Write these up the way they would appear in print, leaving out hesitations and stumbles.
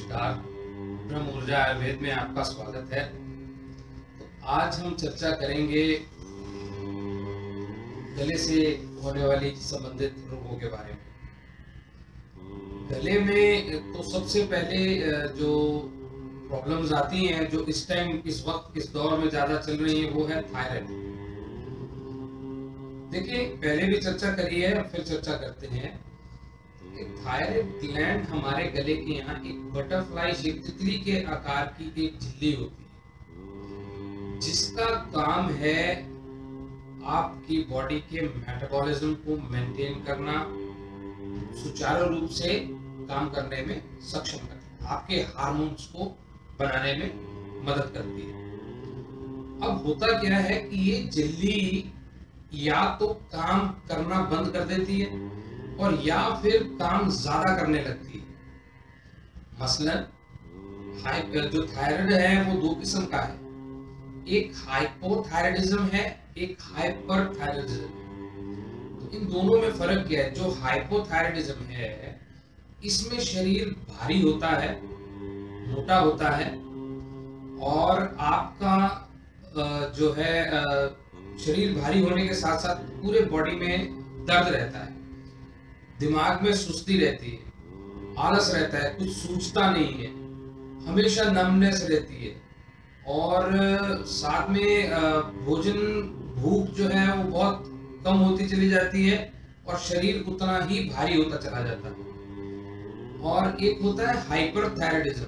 नमस्कार। ब्रह्म ऊर्जा आयुर्वेद में आपका स्वागत है। तो आज हम चर्चा करेंगे गले से होने वाली संबंधित रोगों के बारे में। गले में तो सबसे पहले जो प्रॉब्लम्स आती हैं, जो इस टाइम, इस वक्त, इस दौर में ज्यादा चल रही है, वो है थायराइड। देखिए, पहले भी चर्चा करी है, फिर चर्चा करते हैं। थायराइड ग्लैंड हमारे गले के यहाँ एक बटरफ्लाई शेप, तितली के आकार की एक झिल्ली होती है, जिसका काम है आपकी बॉडी के मेटाबॉलिज्म को मेंटेन करना, सुचारू रूप से काम करने में सक्षम करना, आपके हार्मोन्स को बनाने में मदद करती है। अब होता क्या है कि ये झिल्ली या तो काम करना बंद कर देती है और या फिर काम ज्यादा करने लगती है। मसलन जो थायराइड है वो दो किस्म का है, एक हाइपोथायराइडिज्म है, एक हाइपरथायराइडिज्म है। तो इन दोनों में फर्क क्या है? जो हाइपोथायराइडिज्म है, इसमें शरीर भारी होता है, मोटा होता है, और आपका जो है शरीर भारी होने के साथ साथ पूरे बॉडी में दर्द रहता है, दिमाग में सुस्ती रहती है, आलस रहता है, कुछ सूझता नहीं है, हमेशा नमनेस रहती है, और साथ में भोजन भूख जो है वो बहुत कम होती चली जाती है और शरीर उतना ही भारी होता चला जाता है। और एक होता है हाइपरथायराइडिज्म।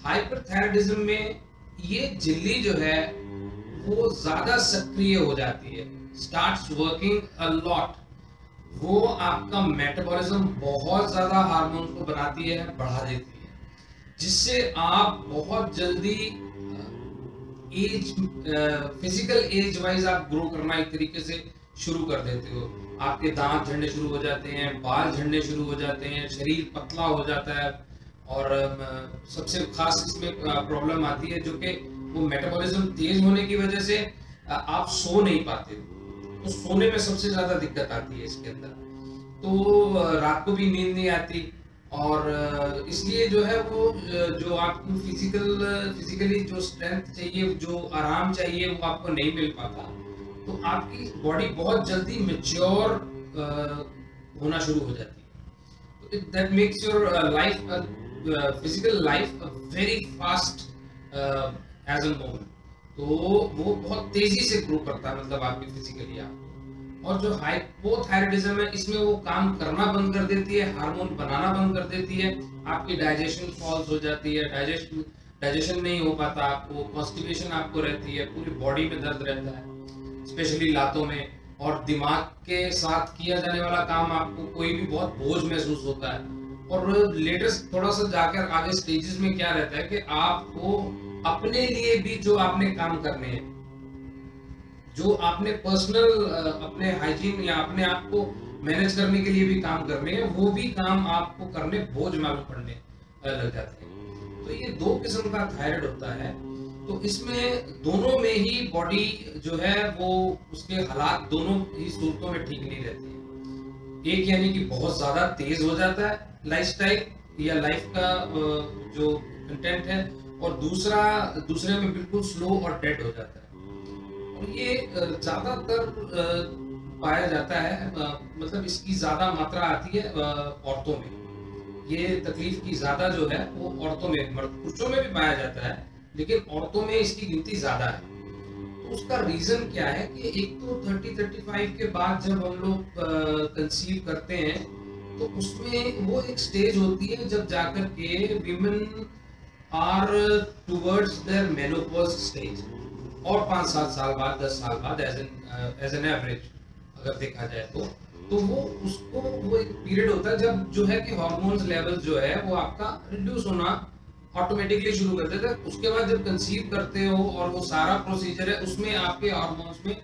हाइपरथायराइडिज्म में ये झिल्ली जो है वो ज्यादा सक्रिय हो जाती है, स्टार्ट्स वर्किंग अ लॉट। वो आपका मेटाबॉलिज्म बहुत ज्यादा हार्मोन को बनाती है, बढ़ा देती है, जिससे आप बहुत जल्दी एज, फिजिकल एज वाइज आप ग्रो करना एक तरीके से शुरू कर देते हो। आपके दांत झड़ने शुरू हो जाते हैं, बाल झड़ने शुरू हो जाते हैं, शरीर पतला हो जाता है, और सबसे खास इसमें प्रॉब्लम आती है जो कि वो मेटाबॉलिज्म तेज होने की वजह से आप सो नहीं पाते हो। तो सोने में सबसे ज्यादा दिक्कत आती है इसके अंदर, तो रात को भी नींद नहीं आती, और इसलिए जो है वो जो आपको फिजिकली जो स्ट्रेंथ चाहिए, जो आराम चाहिए, वो आपको नहीं मिल पाता। तो आपकी बॉडी बहुत जल्दी मैच्योर होना शुरू हो जाती है। तो that makes your life, physical life very fast as a moment. तो वो बहुत तेजी से ग्रो करता है, मतलब आपके फिजिकली आप। और जो हाइपोथायराइडिज्म है, इसमें वो काम करना बंद कर देती है, हार्मोन बनाना बंद कर देती है, आपकी डाइजेशन फॉल्स हो जाती है, डाइजेशन नहीं हो पाता, आपको कॉन्स्टिपेशन आपको रहती है, पूरी बॉडी में दर्द रहता है, स्पेशली लातों में, और दिमाग के साथ किया जाने वाला काम आपको कोई भी बहुत बोझ महसूस होता है। और लेटेस्ट थोड़ा सा जाकर आगे स्टेजेस में क्या रहता है कि आपको अपने लिए भी जो आपने काम करने हैं, जो आपने पर्सनल अपने हाइजीन या अपने आप को मैनेज करने के लिए भी काम करने हैं, वो भी काम आपको करने बोझ मालूम पड़ने लग जाते हैं। तो ये दो किस्म का थायराइड होता है। तो इसमें दोनों में ही बॉडी जो है वो, उसके हालात दोनों ही सूरतों में ठीक नहीं रहती है। एक यानी कि बहुत ज्यादा तेज हो जाता है लाइफस्टाइल या लाइफ का जो कंटेंट है, और दूसरे में बिल्कुल स्लो और डेड हो जाता है। और ये ज्यादातर पाया जाता है, मतलब इसकी ज्यादा मात्रा आती है औरतों में। ये तकलीफ की ज्यादा जो है वो औरतों में, मर्द पुरुषों में भी पाया जाता है, लेकिन औरतों में इसकी गिनती ज्यादा है। तो उसका रीजन क्या है कि एक तो 30-35 के बाद जब हम लोग कंसीव करते हैं, तो उसमें वो एक स्टेज होती है जब जाकर के women are towards their menopause stage, और 5-7 साल बाद, 10 साल बाद, एज एन एवरेज अगर देखा जाए तो वो एक पीरियड होता है जब जो है कि हार्मोन्स लेवल जो है वो आपका रिड्यूस होना ऑटोमेटिकली शुरू कर देता है। उसके बाद जब कंसीव करते हो और वो सारा प्रोसीजर है, उसमें आपके हार्मोन्स में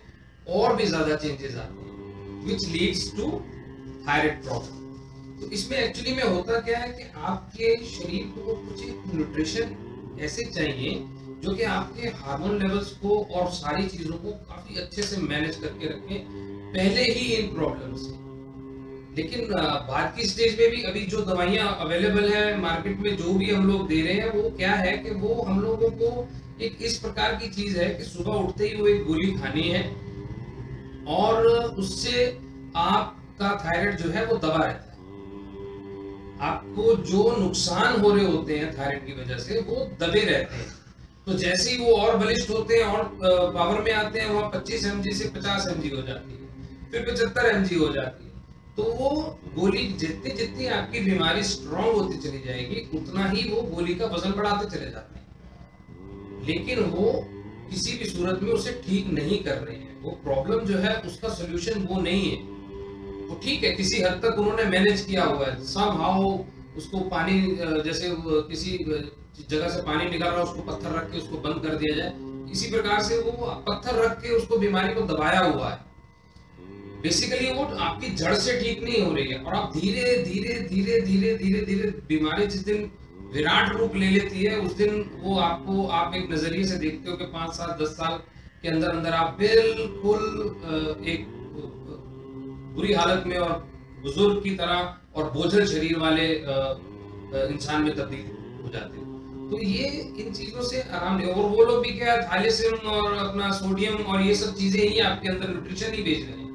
और भी ज्यादा चेंजेस आते हैं, which leads to thyroid problem. तो इसमें एक्चुअली में होता क्या है कि आपके शरीर को कुछ न्यूट्रिशन ऐसे चाहिए जो कि आपके हार्मोन लेवल्स को और सारी चीजों को काफी अच्छे से मैनेज करके रखें पहले ही इन प्रॉब्लम से। लेकिन बाद की स्टेज में भी अभी जो दवाइयाँ अवेलेबल है मार्केट में, जो भी हम लोग दे रहे हैं, वो क्या है कि वो हम लोगों को एक इस प्रकार की चीज है कि सुबह उठते ही वो एक गोली खानी है और उससे आपका थायराइड जो है वो दबा रहता है। आपको जो नुकसान हो रहे होते हैं थायराइड की वजह से वो दबे रहते हैं। तो जैसे ही वो और बलिष्ठ होते हैं और पावर में आते हैं, वहां 25 mg से 50 mg हो जाती है, फिर 75 mg हो जाती है। तो वो गोली जितनी जितनी आपकी बीमारी स्ट्रांग होती चली जाएगी, उतना ही वो गोली का वजन बढ़ाते चले जाते हैं। लेकिन वो किसी भी सूरत में उसे ठीक नहीं कर रहे हैं। वो प्रॉब्लम जो है उसका सोल्यूशन वो नहीं है। तो ठीक है, किसी हद तक उन्होंने मैनेज किया हुआ है, समहाउ उसको पानी जैसे किसी जगह से पानी निकल रहा है, उसको पत्थर रख के उसको बंद कर दिया जाए, इसी प्रकार से वो पत्थर रख के उसको बीमारी को दबाया हुआ है। बेसिकली वो आपकी जड़ से ठीक नहीं हो रही है और आप धीरे धीरे धीरे धीरे धीरे धीरे बीमारी जिस दिन विराट रूप ले लेती है, उस दिन वो आपको आप एक नजरिए से देखते हो कि 5 साल 10 साल के अंदर अंदर आप बिल्कुल एक बुरी हालत में और बुजुर्ग की तरह और बोझल शरीर वाले इंसान में तब्दील हो जाते हैं। तो ये इन चीजों से आराम नहीं। और वो लोग भी क्या, थायलिसिम और अपना सोडियम और ये सब चीजें ही आपके अंदर न्यूट्रिशन ही भेज रहे हैं।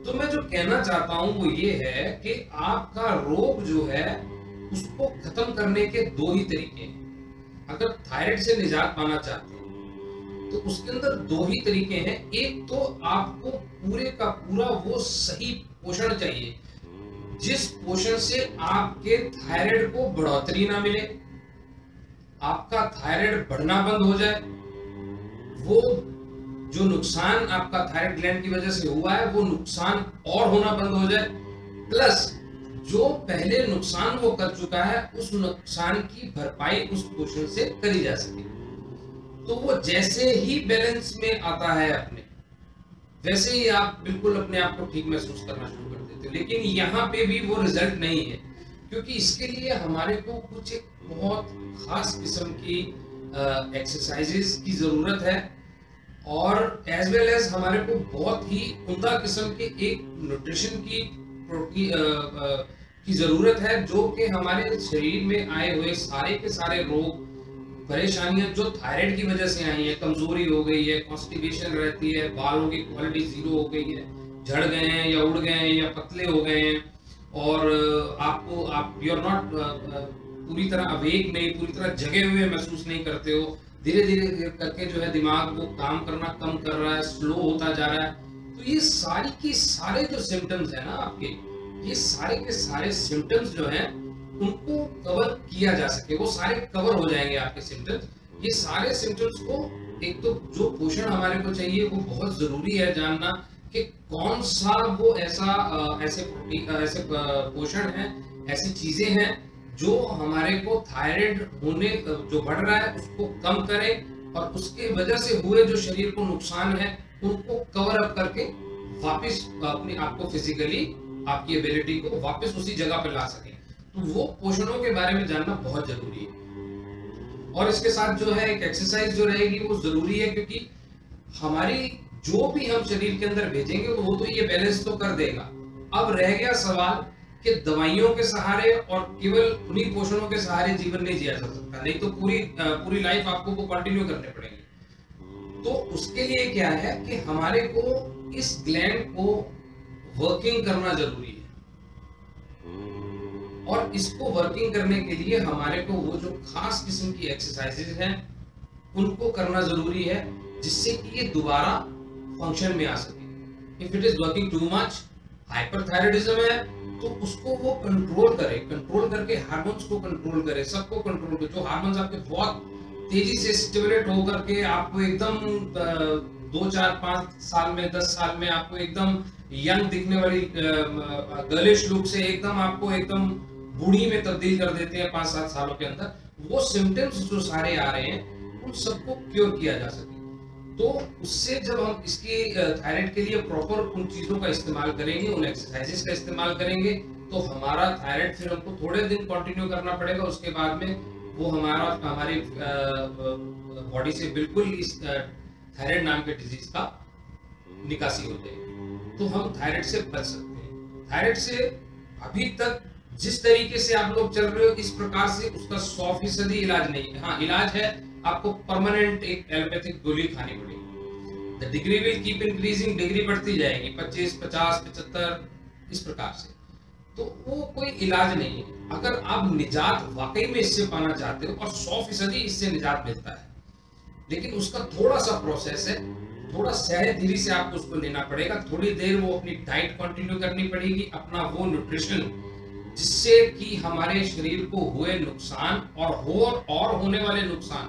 तो मैं जो कहना चाहता हूं वो ये है कि आपका रोग जो है उसको खत्म करने के दो ही तरीके हैं। अगर थायराइड से निजात पाना चाहते हैं तो उसके अंदर दो ही तरीके हैं। एक तो आपको पूरे का पूरा वो सही पोषण चाहिए जिस पोषण से आपके थायराइड को बढ़ोतरी ना मिले, आपका थायराइड बढ़ना बंद हो जाए, वो जो नुकसान आपका थायराइड ग्लैंड की वजह से हुआ है वो नुकसान और होना बंद हो जाए, प्लस जो पहले नुकसान वो कर चुका है उस नुकसान की भरपाई उस पोषण से करी जा सके। तो वो जैसे ही बैलेंस में आता है अपने, वैसे ही आप बिल्कुल अपने आप को ठीक महसूस करना शुरू कर देते हो। लेकिन यहाँ पे भी वो रिजल्ट नहीं है, क्योंकि इसके लिए हमारे को कुछ एक बहुत खास किस्म की एक्सरसाइजेस की जरूरत है और एज वेल एज हमारे को बहुत ही उम्दा किस्म के एक न्यूट्रिशन की जरूरत है, जो कि हमारे शरीर में आए हुए सारे के सारे रोग परेशानियां जो थायराइड की वजह से आई है, कमजोरी हो गई है, कॉन्स्टिपेशन रहती है, बालों की क्वालिटी जीरो हो गई है, झड़ गए हैं या उड़ गए हैं या पतले हो गए हैं, और आप यू आर नॉट पूरी तरह अवेक नहीं, पूरी तरह जगे हुए महसूस नहीं करते हो, धीरे धीरे करके जो है दिमाग वो काम करना कम कर रहा है, स्लो होता जा रहा है। तो ये सारी की सारे जो सिम्टम्स है ना आपके, ये सारे के सारे सिम्टम्स जो हैं उनको कवर किया जा सके, वो सारे कवर हो जाएंगे आपके सिम्टम्स। ये सारे सिम्टम्स को एक तो जो पोषण हमारे को चाहिए वो बहुत जरूरी है जानना कि कौन सा वो ऐसे पोषण है, ऐसी चीजें हैं जो हमारे को थायराइड होने जो बढ़ रहा है उसको कम करें और उसके वजह से हुए जो शरीर को नुकसान है उनको कवर अप करके वापस अपने आप को फिजिकली आपकी एबिलिटी को वापस उसी जगह पर ला सके। तो वो पोषणों के बारे में जानना बहुत जरूरी है। और इसके साथ जो है एक एक्सरसाइज जो रहेगी वो जरूरी है, क्योंकि हमारी जो भी हम शरीर के अंदर भेजेंगे वो तो ये बैलेंस तो कर देगा। अब रह गया सवाल कि दवाइयों के सहारे और केवल उन्हीं पोषणों के सहारे जीवन नहीं जिया जा सकता, नहीं तो पूरी लाइफ आपको वो कंटिन्यू करने पड़ेंगे। तो उसके लिए क्या है कि हमारे को इस ग्लैंड को वर्किंग करना जरूरी है, और इसको वर्किंग करने के लिए हमारे को वो जो खास किस्म की एक्सरसाइजेज हैं उनको करना जरूरी है, जिससे कि ये दोबारा फंक्शन में आ सके। If it is working too much, hyperthyroidism है, तो उसको वो कंट्रोल करे, कंट्रोल करके हार्मोन्स को कंट्रोल करे, सबको कंट्रोल करे। जो हार्मोन्स आपके बहुत तेजी से स्टिमुलेट होकर के आपको एकदम 2 4 5 साल में 10 साल में आपको एकदम यंग दिखने वाली गर्लिश लुक से एकदम आपको एकदम बूढ़ी में तब्दील कर देते हैं 5 7 सालों के अंदर, वो सिम्टम्स जो सारे आ रहे हैं उन सबको क्योर किया जा सके। तो उससे जब हम इसकी थायराइड के लिए प्रॉपर उन चीजों का इस्तेमाल करेंगे, उन एक्सरसाइजेस का इस्तेमाल करेंगे, तो हमारा थायराइड फिर हमको थोड़े दिन कंटिन्यू करना पड़ेगा, उसके बाद में वो हमारी बॉडी से बिल्कुल इस थायराइड नाम के डिजीज का निकासी हो जाएगी। तो हम थायराइड से बच सकते हैं। थायराइड से अभी तक जिस तरीके से आप लोग चल रहे हो इस प्रकार से उसका 100% इलाज नहीं है। हाँ, इलाज है, आपको परमानेंट एक एलोपैथिक गोली खानी पड़ेगी। The degree will keep increasing, degree बढ़ती जाएगी 25, 50, 75 इस प्रकार से। तो वो कोई इलाज नहीं है। अगर आप निजात वाकई में इससे पाना चाहते हो, और 100% इससे निजात मिलता है, लेकिन उसका थोड़ा सा प्रोसेस है, थोड़ा सहज धीरे से आपको उसको लेना पड़ेगा। थोड़ी देर वो अपनी डाइट कंटिन्यू करनी पड़ेगी, अपना वो न्यूट्रिशन जिससे कि हमारे शरीर को हुए नुकसान और होने वाले नुकसान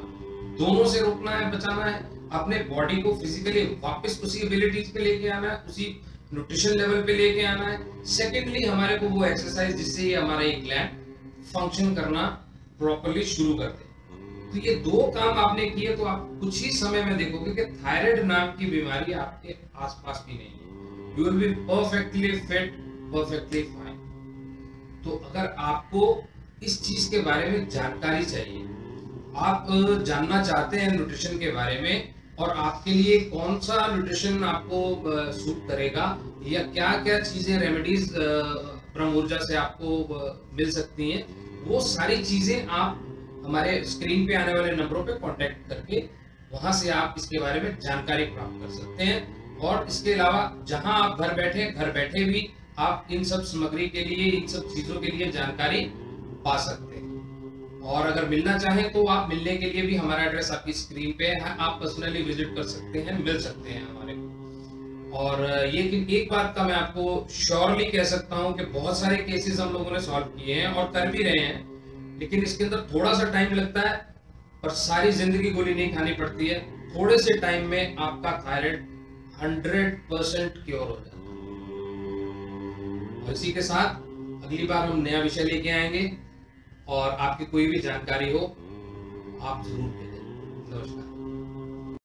दोनों से रोकना है, बचाना है। अपने बॉडी को फिजिकली वापस उसी एबिलिटीज पे लेके आना है, उसी न्यूट्रिशन लेवल पे लेके आना है। सेकेंडली हमारे को वो एक्सरसाइज जिससे ये हमारा एक ग्लैंड फंक्शन करना प्रॉपर्ली शुरू कर दे। तो ये दो काम आपने किए तो आप कुछ ही समय में देखोगे कि थायराइड नाम की बीमारी आपके आसपास भी नहीं है। You will be perfectly fit, perfectly fine. तो अगर आपको इस चीज के बारे में जानकारी चाहिए, आप जानना चाहते हैं न्यूट्रिशन के बारे में, और आपके लिए कौन सा न्यूट्रिशन आपको सूट करेगा, या क्या क्या चीजें रेमेडीज ब्रह्म ऊर्जा से आपको मिल सकती हैं, वो सारी चीजें आप हमारे स्क्रीन पे आने वाले नंबरों पे कांटेक्ट करके वहां से आप इसके बारे में जानकारी प्राप्त कर सकते हैं। और इसके अलावा जहां आप घर बैठे भी आप इन सब सामग्री के लिए, इन सब चीजों के लिए जानकारी पा सकते हैं। और अगर मिलना चाहें तो आप मिलने के लिए भी हमारा एड्रेस आपकी स्क्रीन पे है, आप पर्सनली विजिट कर सकते हैं, मिल सकते हैं हमारे को। और ये एक बात का मैं आपको श्योरली कह सकता हूं कि बहुत सारे केसेस हम लोगों ने सॉल्व किए हैं और कर भी रहे हैं, लेकिन इसके अंदर थोड़ा सा टाइम लगता है, पर सारी जिंदगी गोली नहीं खानी पड़ती है। थोड़े से टाइम में आपका थायराइड 100% क्योर हो जाता है। और इसी के साथ अगली बार हम नया विषय लेके आएंगे, और आपकी कोई भी जानकारी हो आप जरूर दें।